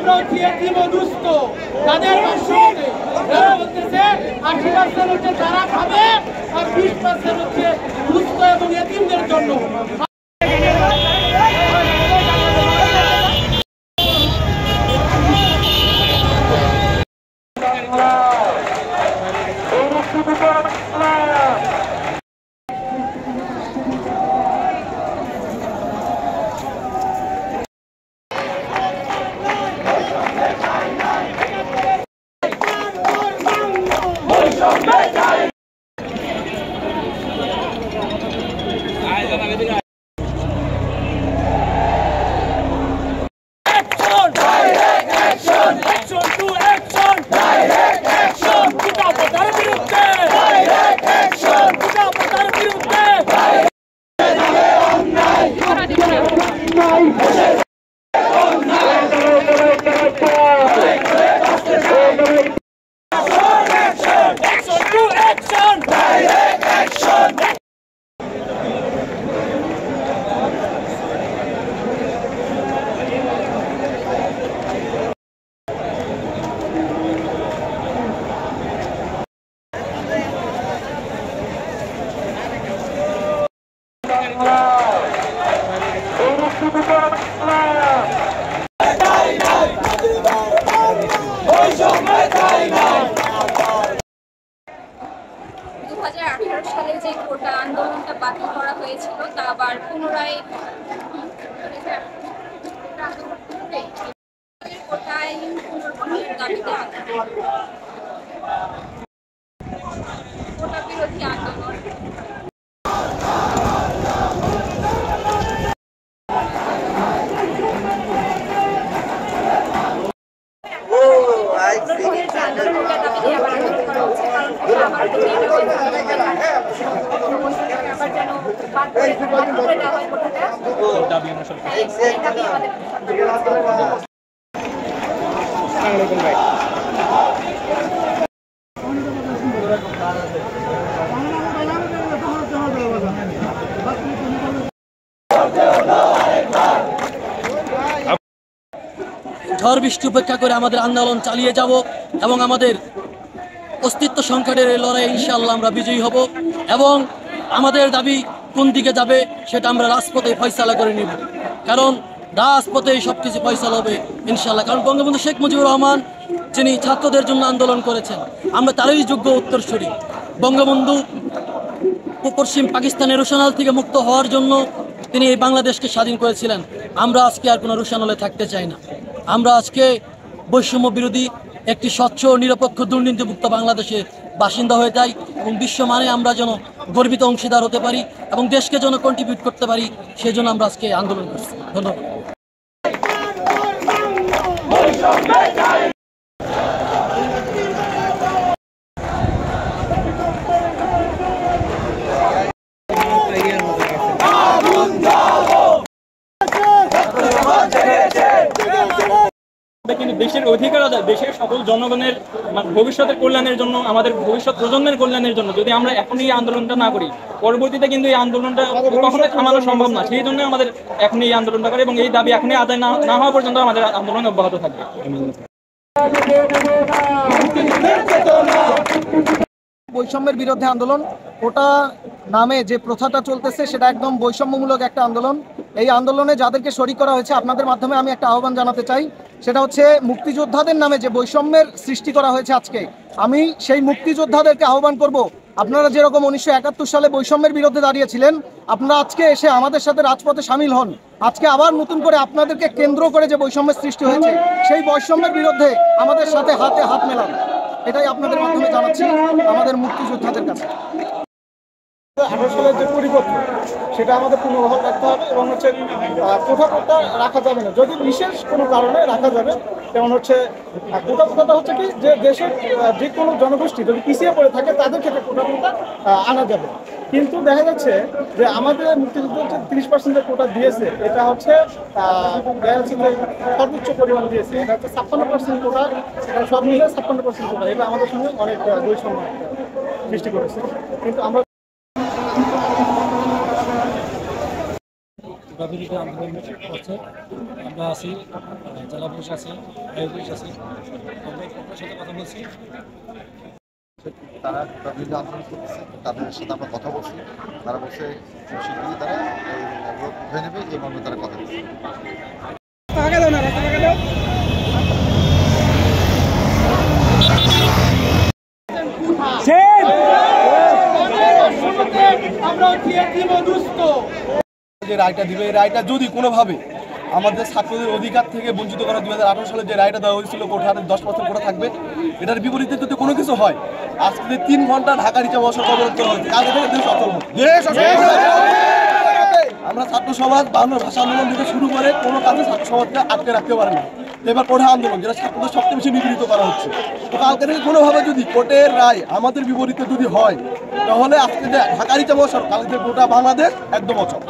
আমরা হচ্ছি এতিম ও দুস্থ তাদের ভাষ্যমতে যারা বলতেছে 80% হচ্ছে যারা খাবে আর 20% হচ্ছে দুস্থ এবং এতিমদের জন্য। সালে যে কোটা আন্দোলনটা বাতিল করা হয়েছিল তা আবার পুনরায় কোটা আইন পুনর্গঠনের দাবিতে কোটা বিরোধী আন্দোলন। ঝড় বৃষ্টি উপেক্ষা করে আমাদের আন্দোলন চালিয়ে যাব এবং আমাদের অস্তিত্ব সংকটের এই লড়াই ইনশাআল্লাহ আমরা বিজয়ী হব এবং আমাদের দাবি কোন দিকে যাবে সেটা আমরা রাজপথে ফয়সালা করে নিব, কারণ রাজপথেই সব কিছু ফয়সালা হবে ইনশাআল্লাহ। কারণ বঙ্গবন্ধু শেখ মুজিবুর রহমান যিনি ছাত্রদের জন্য আন্দোলন করেছেন, আমরা তারই যোগ্য উত্তরসূরি। বঙ্গবন্ধু পশ্চিম পাকিস্তানের রোশনাল থেকে মুক্ত হওয়ার জন্য তিনি এই বাংলাদেশকে স্বাধীন করেছিলেন। আমরা আজকে আর কোনো রোশনালে থাকতে চাই না। আমরা আজকে বৈষম্য বিরোধী একটি স্বচ্ছ নিরপেক্ষ দুর্নীতিমুক্ত বাংলাদেশের বাসিন্দা হয়ে যাই এবং বিশ্ব মানে আমরা যেন গর্বিত অংশীদার হতে পারি এবং দেশকে যেন কন্ট্রিবিউট করতে পারি, সেই জন্য আমরা আজকে আন্দোলন করছি। ধন্যবাদ। কিন্তু দেশের অধিকার আদায়, দেশের সকল জনগণের ভবিষ্যতের কল্যাণের জন্য, আমাদের ভবিষ্যৎ প্রজন্মের কল্যাণের জন্য যদি আমরা এখন এই আন্দোলনটা না করি, পরবর্তীতে কিন্তু এই আন্দোলনটা কখনোই থামানো সম্ভব না। সেই জন্য আমাদের এখন এই আন্দোলনটা করে এবং এই দাবি এখনই আদায় না হওয়া পর্যন্ত আমাদের আন্দোলন অব্যাহত থাকবে। বৈষম্যের বিরুদ্ধে আন্দোলন, ওটা নামে যে প্রথাটা চলতেছে সেটা একদম বৈষম্যমূলক একটা আন্দোলন। এই আন্দোলনে যাদেরকে শরিক করা হয়েছে, আপনাদের মাধ্যমে আমি একটা আহ্বান জানাতে চাই, সেটা হচ্ছে মুক্তিযোদ্ধাদের নামে যে বৈষম্যের সৃষ্টি করা হয়েছে আজকে, আমি সেই মুক্তিযোদ্ধাদেরকে আহ্বান করব, আপনারা যেরকম 1971 সালে বৈষম্যের বিরুদ্ধে দাঁড়িয়েছিলেন, আপনারা আজকে এসে আমাদের সাথে রাজপথে সামিল হন। আজকে আবার নতুন করে আপনাদেরকে কেন্দ্র করে যে বৈষম্যের সৃষ্টি হয়েছে, সেই বৈষম্যের বিরুদ্ধে আমাদের সাথে হাতে হাত মেলান। এটাই আপনাদের মাধ্যমে জানাচ্ছি আমাদের মুক্তিযোদ্ধাদের কাছে। 18 সালের যে পরিবর্তন সেটা আমাদের পুনর্বহাল রাখতে হবে এবং হচ্ছে কোঠা রাখা যাবে না, যদি বিশেষ কোনো কারণে রাখা যাবে। যেমন হচ্ছে কোঠাটা হচ্ছে কি, যে দেশের যে কোনো জনগোষ্ঠী যদি পিছিয়ে পড়ে থাকে তাদের ক্ষেত্রে কোঠা আনা যাবে। কিন্তু দেখা যাচ্ছে যে আমাদের মুক্তিযুদ্ধ হচ্ছে 30% কোটা দিয়েছে, এটা হচ্ছে দেখা যাচ্ছে যে সর্বোচ্চ পরিমাণ দিয়েছে, এটা হচ্ছে 56% কোটা, এটা সব মিলে 56% কোটা। এটা আমাদের সঙ্গে অনেক বৈষম্য সৃষ্টি করেছে। কিন্তু আমরা বিরুদ্ধে আন্দোলন করছে। আমরা আছি, জেলা পুলিশ আছে, আইন পুলিশ আছে, আমরা আপনার সাথে কথা বলছি। তারা বিরুদ্ধে আন্দোলন করতেছে, তাদের সাথে আমরা কথা বলছি। তারা বলছে শিগগিরই তারা এই অবরোধ উঠে নেবে, এই মর্মে তারা কথা বলছে। যে রায়টা দিবে, এই রায়টা যদি কোনোভাবে আমাদের ছাত্রদের অধিকার থেকে বঞ্চিত করা 2018 সালে যে রায়টা দেওয়া হয়েছিল কোঠার 10% করে থাকবে, এটার বিপরীতে যদি কোনো কিছু হয়, আজকে 3 ঘন্টা ঢাকা রিচা বসার অবরোধ করা হয়েছে। কালকে থেকে দেশ অচল। আমরা ছাত্র সমাজ বাংলা ভাষা আন্দোলন থেকে শুরু করে কোনো কাজে ছাত্র সমাজকে আটকে রাখতে পারে না। এবার কোঠা আন্দোলন, যেটা ছাত্রদের সবচেয়ে বেশি নিপীড়িত করা হচ্ছে, তো কালকে থেকে কোনোভাবে যদি কোর্টের রায় আমাদের বিপরীতে যদি হয়, তাহলে আজকে যে ঢাকা রিচা বসার কালকে গোটা বাংলাদেশ একদম অচল।